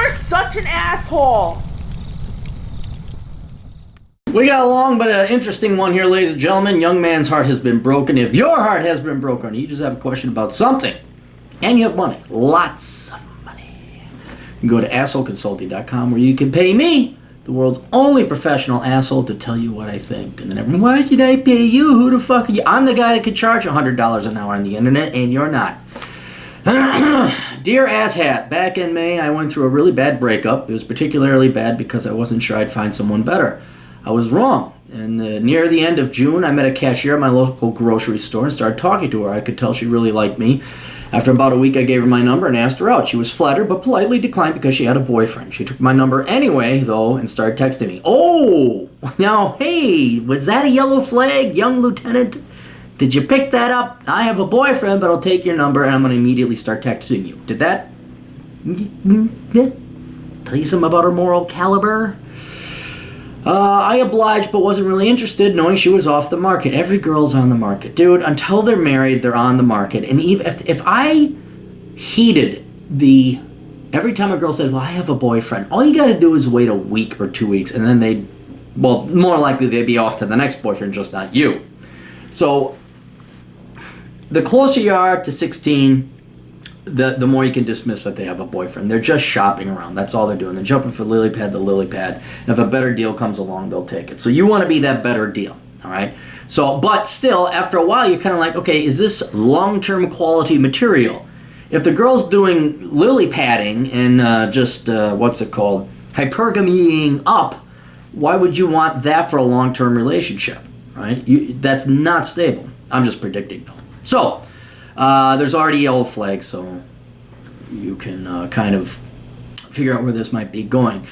You're such an asshole. We got a long but interesting one here, ladies and gentlemen. Young man's heart has been broken. If your heart has been broken, you just have a question about something, and you have money, lots of money, you can go to assholeconsulting.com where you can pay me, the world's only professional asshole, to tell you what I think. And then everyone, why should I pay you? Who the fuck are you? I'm the guy that could charge $100 an hour on the internet, and you're not. Dear Asshat, back in May, I went through a really bad breakup. It was particularly bad because I wasn't sure I'd find someone better. I was wrong. And near the end of June, I met a cashier at my local grocery store and started talking to her. I could tell she really liked me. After about a week, I gave her my number and asked her out. She was flattered, but politely declined because she had a boyfriend. She took my number anyway, though, and started texting me. Oh! Now, hey, was that a yellow flag, young lieutenant? Did you pick that up? I have a boyfriend, but I'll take your number, and I'm going to immediately start texting you. Did that tell you something about her moral caliber? I obliged, but wasn't really interested, knowing she was off the market. Every girl's on the market. Dude, until they're married, they're on the market. And even if I heeded every time a girl says, well, I have a boyfriend, all you got to do is wait a week or 2 weeks, and then more likely they'd be off to the next boyfriend, just not you. So, the closer you are to 16, the more you can dismiss that they have a boyfriend. They're just shopping around. That's all they're doing. They're jumping from lily pad to lily pad. And if a better deal comes along, they'll take it. So you want to be that better deal, all right? So, but still, after a while, you're kind of like, okay, is this long-term quality material? If the girl's doing lily padding and hypergamying up, why would you want that for a long-term relationship, right? That's not stable. I'm just predicting, though. So, there's already a yellow flag, so you can kind of figure out where this might be going.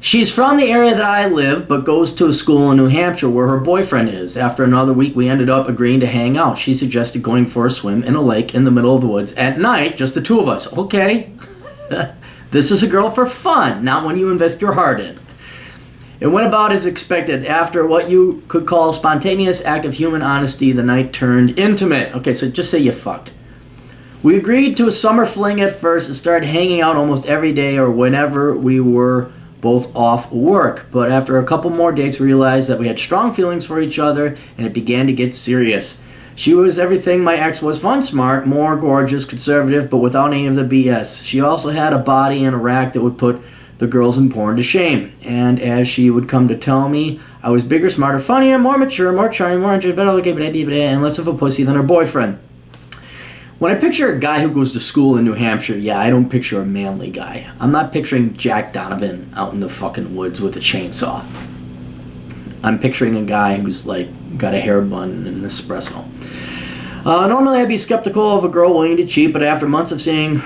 She's from the area that I live, but goes to a school in New Hampshire where her boyfriend is. After another week, we ended up agreeing to hang out. She suggested going for a swim in a lake in the middle of the woods at night, just the two of us. Okay, this is a girl for fun, not one you invest your heart in. It went about as expected. After what you could call a spontaneous act of human honesty, the night turned intimate. Okay, so just say you fucked. We agreed to a summer fling at first and started hanging out almost every day or whenever we were both off work. But after a couple more dates, we realized that we had strong feelings for each other, and it began to get serious. She was everything my ex was: fun, smart, more gorgeous, conservative, but without any of the BS. She also had a body and a rack that would put the girls in porn to shame. And as she would come to tell me, I was bigger, smarter, funnier, more mature, more charming, more interested, better looking, and less of a pussy than her boyfriend. When I picture a guy who goes to school in New Hampshire, I don't picture a manly guy. I'm not picturing Jack Donovan out in the fucking woods with a chainsaw. I'm picturing a guy who's like got a hair bun and an espresso. Normally I'd be skeptical of a girl willing to cheat, but after months of seeing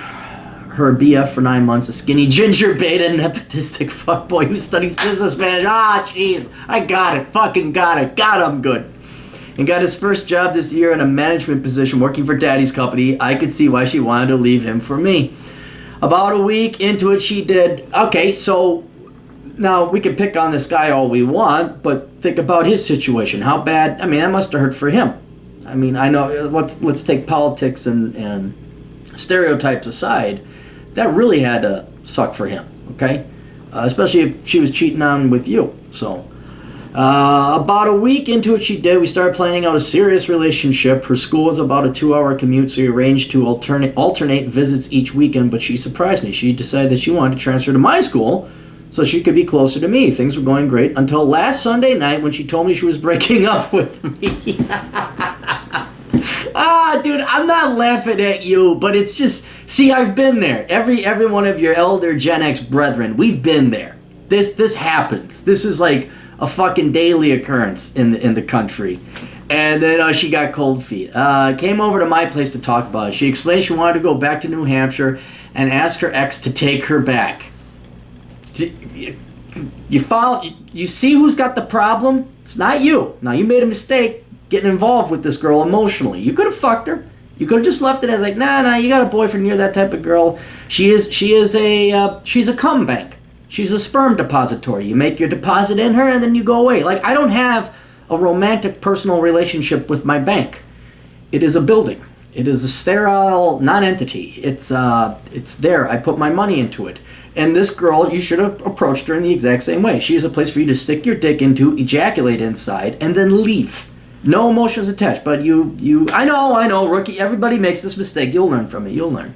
her BF for 9 months, a skinny ginger beta nepotistic fuckboy who studies business management. Jeez, I got it, fucking got it, I'm good. And got his first job this year in a management position working for daddy's company. I could see why she wanted to leave him for me. About a week into it, she did. Okay, so now we can pick on this guy all we want, but think about his situation. How bad? I mean, that must have hurt for him. I mean, I know. Let's take politics and stereotypes aside. That really had to suck for him, okay? Especially if she was cheating on with you. So, about a week into it, we started planning out a serious relationship. Her school was about a 2-hour commute, so we arranged to alternate visits each weekend, but she surprised me. She decided that she wanted to transfer to my school so she could be closer to me. Things were going great until last Sunday night when she told me she was breaking up with me. Dude, I'm not laughing at you, but it's just, see, I've been there. Every one of your elder Gen X brethren, we've been there. This happens. This is like a fucking daily occurrence in the country. And then she got cold feet. Came over to my place to talk about it. She explained she wanted to go back to New Hampshire and ask her ex to take her back. You follow? You see who's got the problem? It's not you. Now, you made a mistake getting involved with this girl emotionally. You could have fucked her. You could have just left it as like, nah, you got a boyfriend, you're that type of girl. She's a cum bank. She's a sperm depository. You make your deposit in her and then you go away. Like, I don't have a romantic personal relationship with my bank. It is a building. It is a sterile non-entity. It's there. I put my money into it. And this girl, you should have approached her in the exact same way. She is a place for you to stick your dick into, ejaculate inside, and then leave. No emotions attached. But I know, rookie. Everybody makes this mistake. You'll learn from it. You'll learn.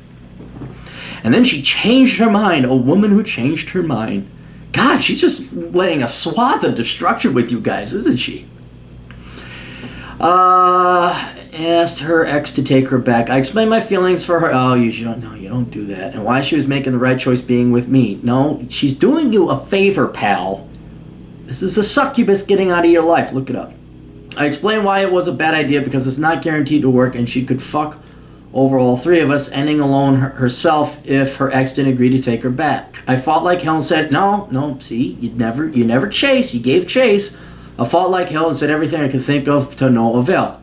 And then she changed her mind. A woman who changed her mind. God, she's just laying a swath of destruction with you guys, isn't she? Asked her ex to take her back. I explained my feelings for her. Oh, you don't do that. And why she was making the right choice being with me. No, she's doing you a favor, pal. This is a succubus getting out of your life. Look it up. I explained why it was a bad idea because it's not guaranteed to work and she could fuck over all three of us, ending alone herself if her ex didn't agree to take her back. I fought like hell and said, no, see, you never chase, you gave chase. I fought like hell and said everything I could think of to no avail.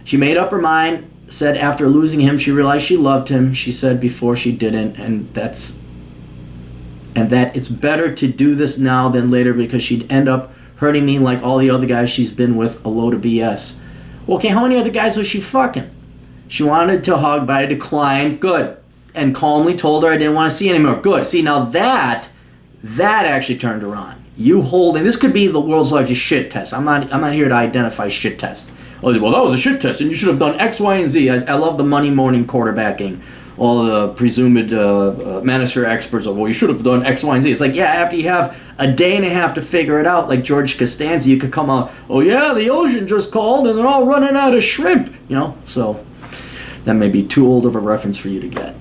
She made up her mind, said after losing him she realized she loved him. She said before she didn't, and that it's better to do this now than later because she'd end up hurting me like all the other guys she's been with, a load of BS. Well, okay, how many other guys was she fucking? She wanted to hug, but I declined. Good. And calmly told her I didn't want to see anymore. Good. See, now that actually turned her on. You holding, this could be the world's largest shit test. I'm not here to identify shit tests. Oh, well, that was a shit test, and you should have done X, Y, and Z. I love the Monday morning quarterbacking. All the presumed manosphere experts are, well, you should have done X, Y, and Z. It's like, yeah, after you have a day and a half to figure it out, like George Costanza, you could come out, oh, yeah, the ocean just called, and they're all running out of shrimp. So that may be too old of a reference for you to get.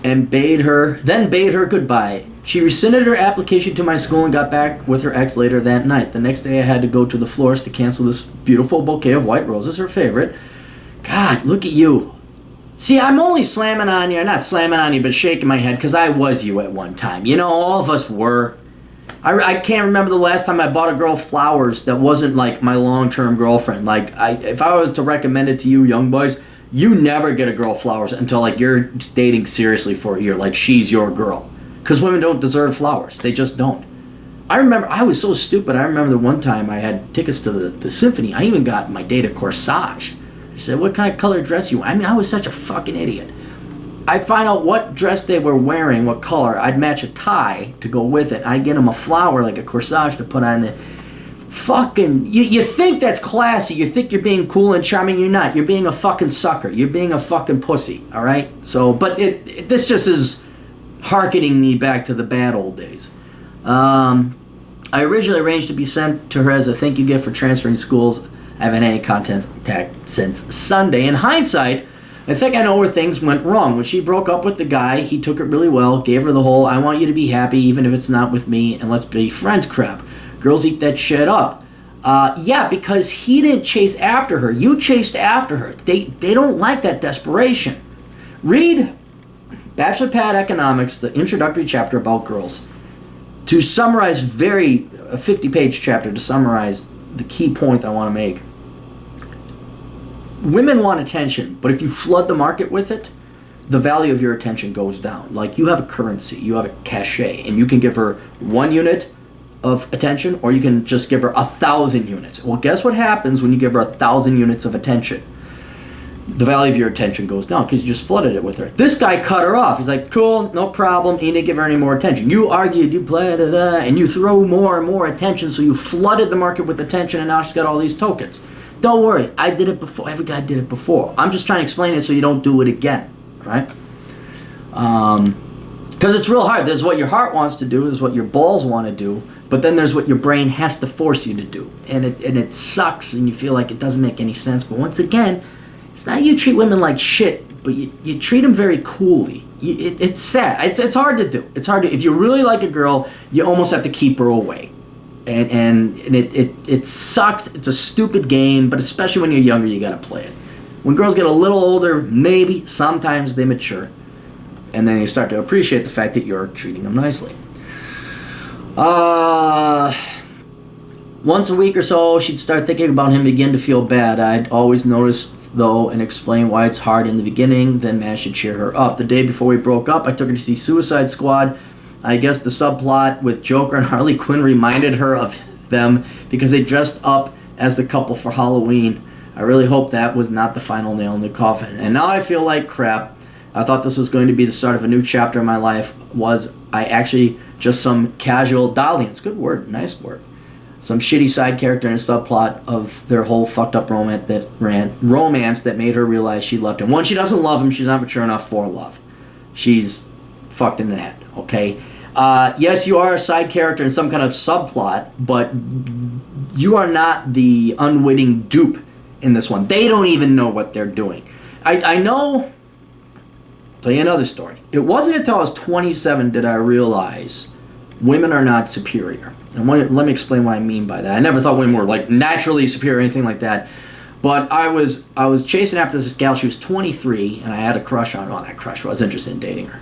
And bade her goodbye. She rescinded her application to my school and got back with her ex later that night. The next day I had to go to the florist to cancel this beautiful bouquet of white roses, her favorite. God, look at you. See, I'm only slamming on you, not slamming on you, but shaking my head because I was you at one time. All of us were. I can't remember the last time I bought a girl flowers that wasn't like my long-term girlfriend. Like, if I was to recommend it to you young boys, you never get a girl flowers until like you're dating seriously for a year, like she's your girl. Because women don't deserve flowers. They just don't. I remember, I was so stupid. I remember the one time I had tickets to the symphony. I even got my date a corsage. I said, what kind of color dress you want? I mean, I was such a fucking idiot. I'd find out what dress they were wearing, what color. I'd match a tie to go with it. I'd get them a flower, like a corsage, to put on the fucking... You think that's classy. You think you're being cool and charming. You're not. You're being a fucking sucker. You're being a fucking pussy, all right? So, but this just is hearkening me back to the bad old days. I originally arranged to be sent to her as a thank you gift for transferring schools. I haven't had any contact since Sunday. In hindsight, I think I know where things went wrong. When she broke up with the guy, he took it really well, gave her the whole, I want you to be happy even if it's not with me, and let's be friends crap. Girls eat that shit up. Yeah, because he didn't chase after her. You chased after her. They don't like that desperation. Read Bachelor Pad Economics, the introductory chapter about girls. To summarize, a 50-page chapter to summarize the key point I want to make. Women want attention, but if you flood the market with it, the value of your attention goes down. Like, you have a currency, you have a cachet, and you can give her 1 unit of attention, or you can just give her 1,000 units. Well, guess what happens when you give her 1,000 units of attention? The value of your attention goes down because you just flooded it with her. This guy cut her off. He's like, cool, no problem. He didn't give her any more attention. You argued, you played, and you throw more and more attention, so you flooded the market with attention, and now she's got all these tokens. Don't worry, I did it before. Every guy did it before. I'm just trying to explain it so you don't do it again, right? Because it's real hard. There's what your heart wants to do, there's what your balls want to do, but then there's what your brain has to force you to do. And it sucks, and you feel like it doesn't make any sense. But once again, it's not you treat women like shit, but you treat them very coolly. It's sad. It's hard to do. It's hard to. If you really like a girl, you almost have to keep her away. And it sucks. It's a stupid game, but especially when you're younger, you gotta play it. When girls get a little older, maybe sometimes they mature, and then you start to appreciate the fact that you're treating them nicely. Once a week or so, she'd start thinking about him, begin to feel bad. I'd always notice though and explain why it's hard in the beginning, then managed to cheer her up. The day before we broke up, I took her to see Suicide Squad. I guess the subplot with Joker and Harley Quinn reminded her of them because they dressed up as the couple for Halloween. I really hope that was not the final nail in the coffin. And now I feel like crap. I thought this was going to be the start of a new chapter in my life. Was I actually just some casual dalliance? Good word, nice word. Some shitty side character in a subplot of their whole fucked up romance that made her realize she loved him. One, she doesn't love him. She's not mature enough for love. She's fucked in the head, okay? Yes, you are a side character in some kind of subplot, but you are not the unwitting dupe in this one. They don't even know what they're doing. I know... Tell you another story. It wasn't until I was 27 did I realize women are not superior. And let me explain what I mean by that. I never thought women were like naturally superior or anything like that. But I was chasing after this gal. She was 23, and I had a crush on her. Oh, that crush. I was interested in dating her.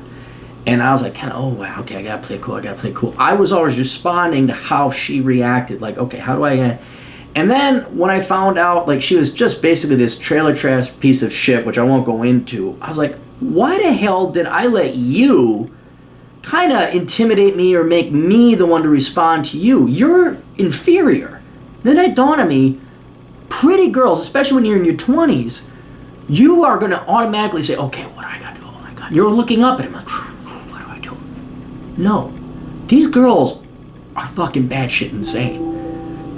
And I was like, kind of, oh, wow, okay, I gotta play cool. I was always responding to how she reacted. Like, okay, how do I... And then when I found out, like, she was just basically this trailer trash piece of shit, which I won't go into, I was like, why the hell did I let you kind of intimidate me or make me the one to respond to you? You're inferior. Then it dawned on me, pretty girls, especially when you're in your 20s, you are going to automatically say, okay, what do I got to do? Oh my God. You're looking up at him like, what do I do? No. These girls are fucking batshit insane.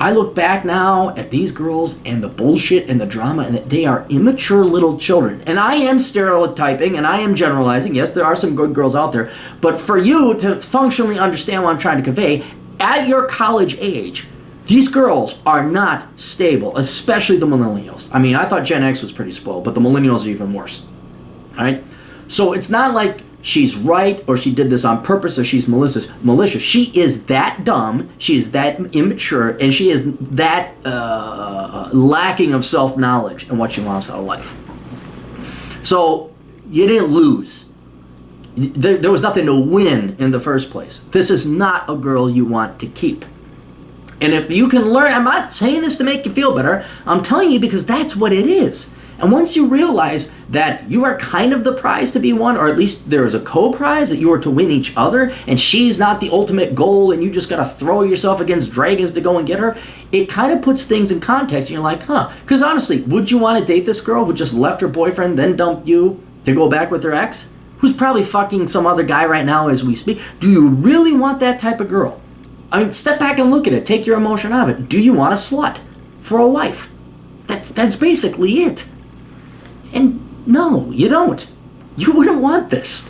I look back now at these girls and the bullshit and the drama, and they are immature little children. And I am stereotyping and I am generalizing. Yes, there are some good girls out there. But for you to functionally understand what I'm trying to convey, at your college age, these girls are not stable, especially the millennials. I mean, I thought Gen X was pretty spoiled, but the millennials are even worse. All right? So it's not like she's right or she did this on purpose or she's malicious. She is that dumb, she is that immature, and she is that lacking of self-knowledge in what she wants out of life. So you didn't lose. There was nothing to win in the first place. This is not a girl you want to keep. And if you can learn, I'm not saying this to make you feel better, I'm telling you because that's what it is. And once you realize that you are kind of the prize to be won, or at least there is a co-prize that you are to win each other, and she's not the ultimate goal, and you just got to throw yourself against dragons to go and get her, it kind of puts things in context, and you're like, huh. Because honestly, would you want to date this girl who just left her boyfriend, then dumped you to go back with her ex? Who's probably fucking some other guy right now as we speak? Do you really want that type of girl? I mean, step back and look at it. Take your emotion out of it. Do you want a slut for a wife? That's basically it. And no, you don't. You wouldn't want this.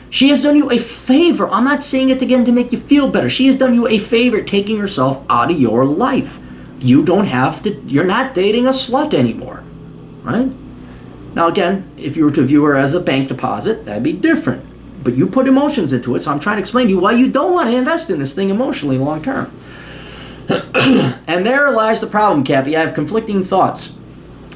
She has done you a favor. I'm not saying it again to make you feel better. She has done you a favor taking herself out of your life. You don't have to, you're not dating a slut anymore, right? Now again, if you were to view her as a bank deposit, that'd be different. But you put emotions into it, so I'm trying to explain to you why you don't want to invest in this thing emotionally long term. And there lies the problem, Cappy. I have conflicting thoughts.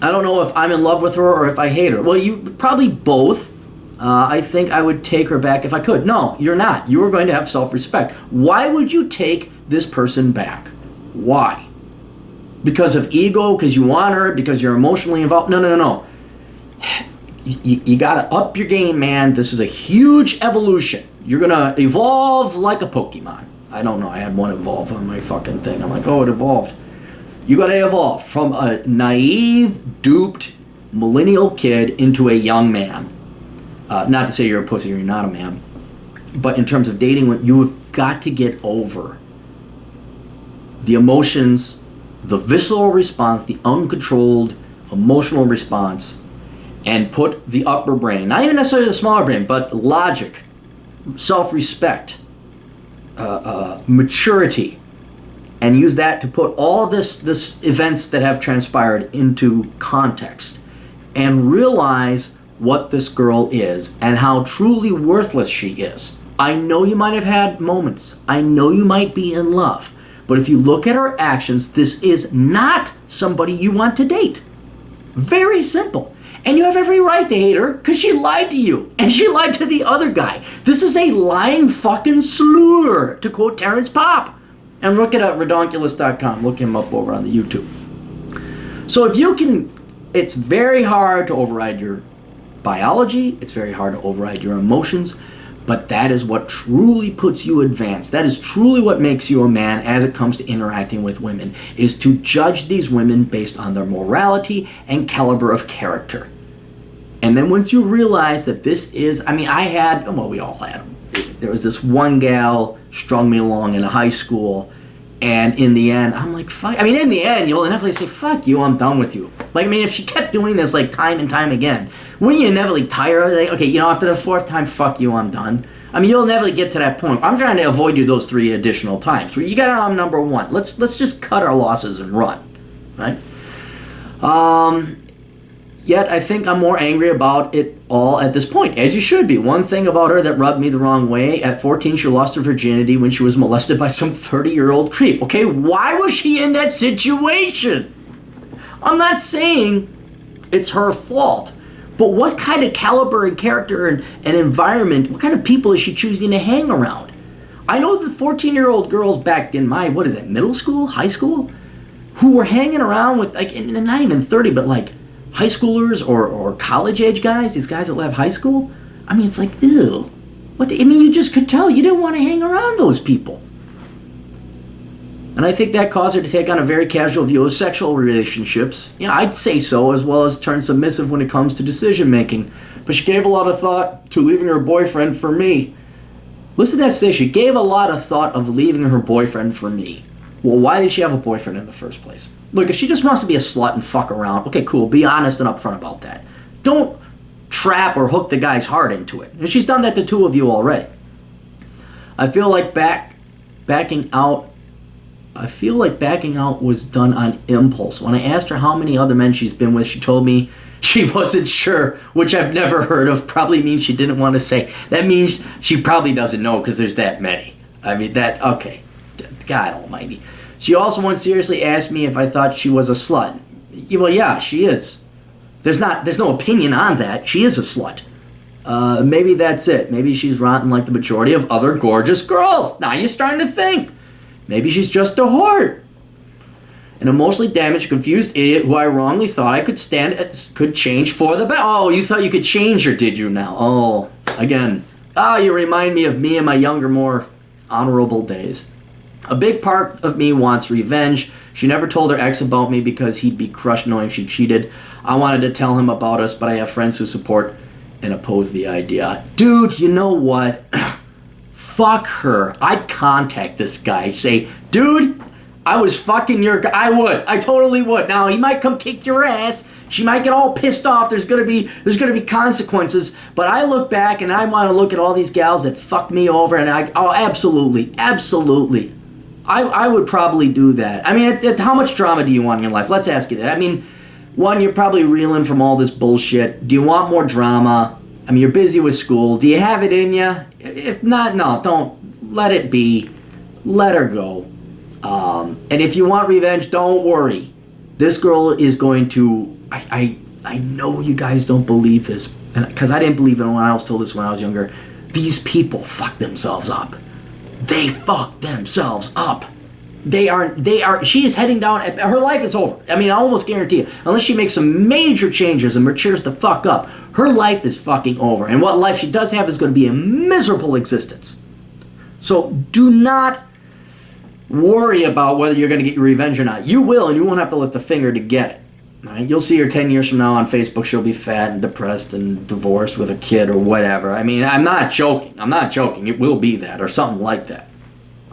I don't know if I'm in love with her or if I hate her. Well, you probably both. I think I would take her back if I could. No, you're not. You are going to have self-respect. Why would you take this person back? Why? Because of ego? Because you want her? Because you're emotionally involved? No. You got to up your game, man. This is a huge evolution. You're going to evolve like a Pokemon. I don't know. I had one evolve on my fucking thing. I'm like, oh, it evolved. You got to evolve from a naive, duped, millennial kid into a young man. Not to say you're a pussy or you're not a man. But in terms of dating, you have got to get over the emotions, the visceral response, the uncontrolled emotional response, and put the upper brain, not even necessarily the smaller brain, but logic, self-respect, maturity, and use that to put all this events that have transpired into context and realize what this girl is and how truly worthless she is. I know you might have had moments. I know you might be in love. But if you look at her actions, this is not somebody you want to date. Very simple. And you have every right to hate her because she lied to you. And she lied to the other guy. This is a lying fucking slur, to quote Terrence Popp. And look it up, redonkulous.com. Look him up over on the YouTube. So if you can, it's very hard to override your biology. It's very hard to override your emotions. But that is what truly puts you advanced. That is truly what makes you a man as it comes to interacting with women, is to judge these women based on their morality and caliber of character. And then once you realize that this is, we all had them. There was this one gal strung me along in high school, and in the end, I'm like, fuck. In the end, you'll inevitably say, fuck you, I'm done with you. If she kept doing this, time and time again, wouldn't you inevitably tire her? Okay, after the fourth time, fuck you, I'm done. You'll never get to that point. I'm trying to avoid you those 3 additional times. You got on number 1. Let's just cut our losses and run, right? Yet I think I'm more angry about it all at this point, as you should be. One thing about her that rubbed me the wrong way: at 14, she lost her virginity when she was molested by some 30-year-old creep. Okay, why was she in that situation? I'm not saying it's her fault. But what kind of caliber and character and environment, what kind of people is she choosing to hang around? I know the 14-year-old girls back in my, middle school, high school, who were hanging around with, and not even 30, but high schoolers or college-age guys, these guys that left high school. It's ew. You just could tell you didn't want to hang around those people. And I think that caused her to take on a very casual view of sexual relationships. Yeah, I'd say so, as well as turn submissive when it comes to decision-making. But she gave a lot of thought to leaving her boyfriend for me. Listen to that say, she gave a lot of thought of leaving her boyfriend for me. Well, why did she have a boyfriend in the first place? Look, if she just wants to be a slut and fuck around, okay, cool, be honest and upfront about that. Don't trap or hook the guy's heart into it. And she's done that to 2 of you already. I feel like backing out was done on impulse. When I asked her how many other men she's been with, she told me she wasn't sure, which I've never heard of. Probably means she didn't want to say. That means she probably doesn't know because there's that many. Okay. God almighty. She also once seriously asked me if I thought she was a slut. Well, yeah, she is. There's no opinion on that. She is a slut. Maybe that's it. Maybe she's rotten like the majority of other gorgeous girls. Now you're starting to think. Maybe she's just a whore. An emotionally damaged, confused idiot who I wrongly thought I could change for the better. Oh, you thought you could change her, did you now? Oh, again. You remind me of me in my younger, more honorable days. A big part of me wants revenge. She never told her ex about me because he'd be crushed knowing she cheated. I wanted to tell him about us, but I have friends who support and oppose the idea. Dude, you know what? Fuck her. I'd contact this guy. Say, dude, I was fucking your guy. I would. I totally would. Now, he might come kick your ass. She might get all pissed off. There's gonna be consequences. But I look back and I want to look at all these gals that fucked me over, and absolutely. I would probably do that. How much drama do you want in your life? Let's ask you that. One, you're probably reeling from all this bullshit. Do you want more drama? You're busy with school. Do you have it in you? If not, no, don't. Let it be. Let her go. And if you want revenge, don't worry. This girl is going to... I know you guys don't believe this, because I didn't believe it when I was told this when I was younger. These people fuck themselves up. They fuck themselves up. She is heading down, her life is over. I almost guarantee it. Unless she makes some major changes and matures the fuck up, her life is fucking over. And what life she does have is going to be a miserable existence. So do not worry about whether you're going to get your revenge or not. You will, and you won't have to lift a finger to get it. Right? You'll see her 10 years from now on Facebook. She'll be fat and depressed and divorced with a kid or whatever. I'm not joking. It will be that or something like that.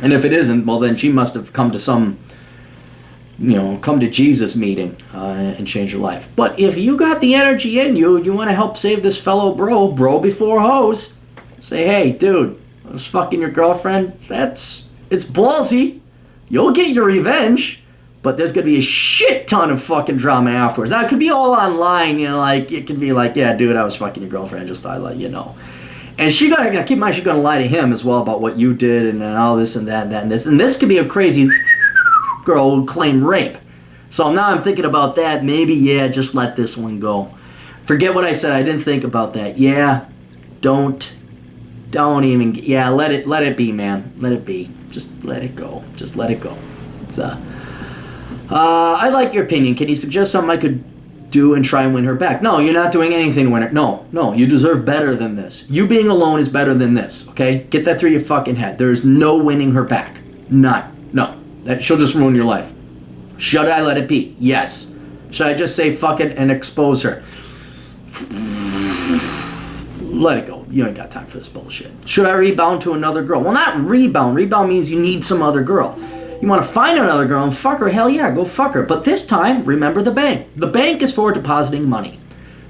And if it isn't, well, then she must have come to some, come to Jesus meeting and change her life. But if you got the energy in you and you want to help save this fellow bro before hoes, say, hey, dude, I was fucking your girlfriend. It's ballsy. You'll get your revenge, but there's going to be a shit ton of fucking drama afterwards. Now, it could be all online, it could be like, yeah, dude, I was fucking your girlfriend, just thought I'd let you know. And keep in mind, she's going to lie to him as well about what you did and all this and that and that and this. And this could be a crazy girl who claim rape. So now I'm thinking about that. Maybe, just let this one go. Forget what I said. I didn't think about that. Yeah, don't even, let it be, man. Let it be. Just let it go. Just let it go. It's, I like your opinion. Can you suggest something I could do and try and win her back. No, you're not doing anything to win her. No, you deserve better than this. You being alone is better than this, okay? Get that through your fucking head. There's no winning her back. None. No. She'll just ruin your life. Should I let it be? Yes. Should I just say fuck it and expose her? Let it go. You ain't got time for this bullshit. Should I rebound to another girl? Well, not rebound. Rebound means you need some other girl. You want to find another girl and fuck her? Hell yeah, go fuck her. But this time, remember the bank. The bank is for depositing money.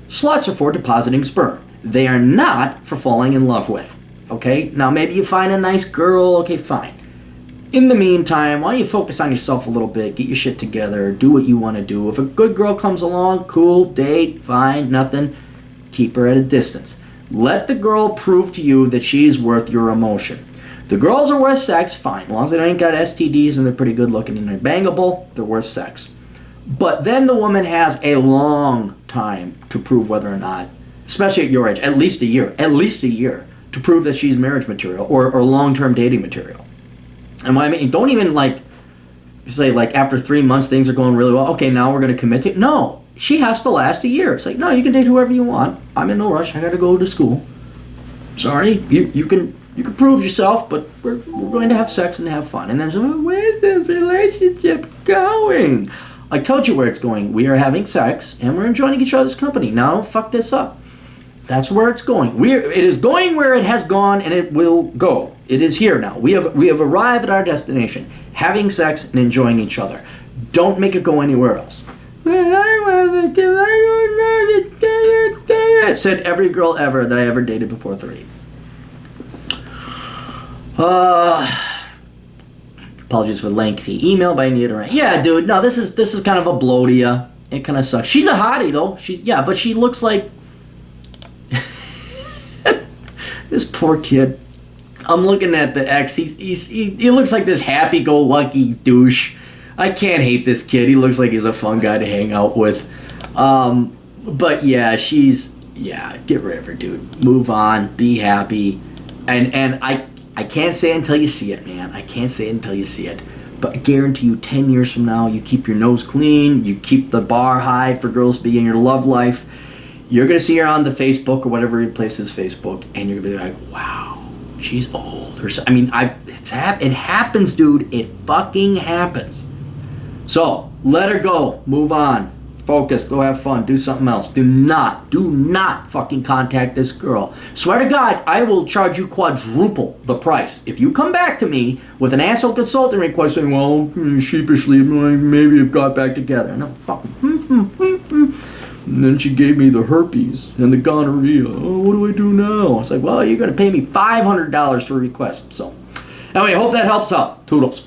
Sluts are for depositing sperm. They are not for falling in love with. Okay? Now, maybe you find a nice girl. Okay, fine. In the meantime, why don't you focus on yourself a little bit, get your shit together, do what you want to do. If a good girl comes along, cool, date, fine, nothing, keep her at a distance. Let the girl prove to you that she's worth your emotion. The girls are worth sex, fine. As long as they ain't got STDs and they're pretty good looking and they're bangable, they're worth sex. But then the woman has a long time to prove whether or not, especially at your age, at least a year, to prove that she's marriage material or long-term dating material. And what I mean, don't even say after 3 months things are going really well. Okay, now we're going to commit to it. No, she has to last a year. It's like, no, you can date whoever you want. I'm in no rush. I got to go to school. Sorry, you can prove yourself, but we're going to have sex and have fun. And then so, where's this relationship going? I told you where it's going. We are having sex and we're enjoying each other's company. Now don't fuck this up. That's where it's going. It is going where it has gone, and it will go. It is here now. We have arrived at our destination, having sex and enjoying each other. Don't make it go anywhere else. Said every girl ever that I ever dated before 30. Apologies for lengthy email by Anita. Yeah, dude. No, this is kind of a blow to you. It kind of sucks. She's a hottie though. But she looks like. This poor kid. I'm looking at the ex. He looks like this happy-go-lucky douche. I can't hate this kid. He looks like he's a fun guy to hang out with. But yeah, get rid of her, dude. Move on. Be happy. And I can't say it until you see it, man. I can't say it until you see it. But I guarantee you 10 years from now, you keep your nose clean. You keep the bar high for girls to be in your love life. You're going to see her on the Facebook or whatever replaces Facebook, and you're going to be like, wow, she's old. It happens, dude. It fucking happens. So, let her go. Move on. Focus. Go have fun. Do something else. Do not fucking contact this girl. Swear to God, I will charge you quadruple the price. If you come back to me with an asshole consulting request saying, well, sheepishly, maybe have got back together. No, fucking... And then she gave me the herpes and the gonorrhea. Oh, what do I do now? It's like, well, you're going to pay me $500 for a request. So, anyway, I hope that helps out. Toodles.